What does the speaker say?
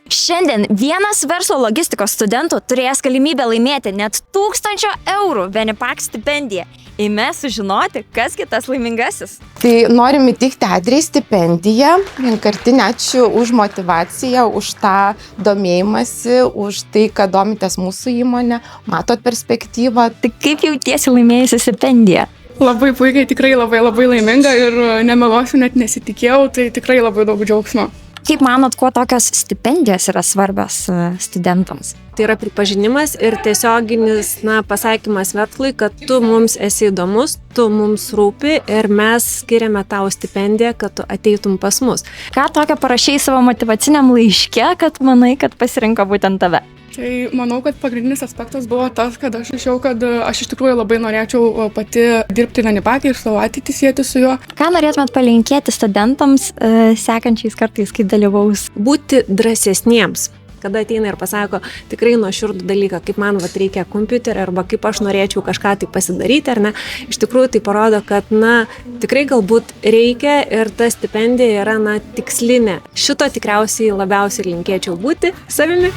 Šiandien vienas verslo logistikos studentų turėjęs galimybę laimėti net 1000 eurų Venipak stipendiją. Eime sužinoti, kas kitas laimingasis. Tai norim įteikti Adrijai stipendiją. Vienkartinį ačiū už motivaciją, už tą domėjimąsi, už tai, kad domitės mūsų įmonę, matot perspektyvą. Tai kaip jautiesi laimėjusi stipendiją? Labai puikiai, tikrai labai laiminga ir nemeluosiu, net nesitikėjau, tai tikrai labai daug džiaugsmo. Kaip manot, kuo tokios stipendijos yra svarbios studentams? Tai yra pripažinimas ir tiesioginis pasakymas verslui, kad tu mums esi įdomus, tu mums rūpi ir mes skiriame tau stipendiją, kad tu ateitum pas mus. Ką tokio parašei savo motyvaciniam laiške, kad manai, kad pasirinko būtent tave? Tai manau, kad pagrindinis aspektas buvo tas, kad aš išėjau, kad aš iš tikrųjų labai norėčiau pati dirbti Venipake ir savo ateitį sieti su juo. Ką norėtumėt palinkėti studentams sekančiais kartais, kai dalyvaus? Būti drąsesniems. Kada ateina ir pasako tikrai nuoširdų dalyką, kaip man reikia kompiuterio arba kaip aš norėčiau kažką tai pasidaryti, ar ne. Iš tikrųjų tai parodo, kad tikrai galbūt reikia ir ta stipendija yra tikslinė. Šito tikriausiai labiausiai linkėčiau būti savimi.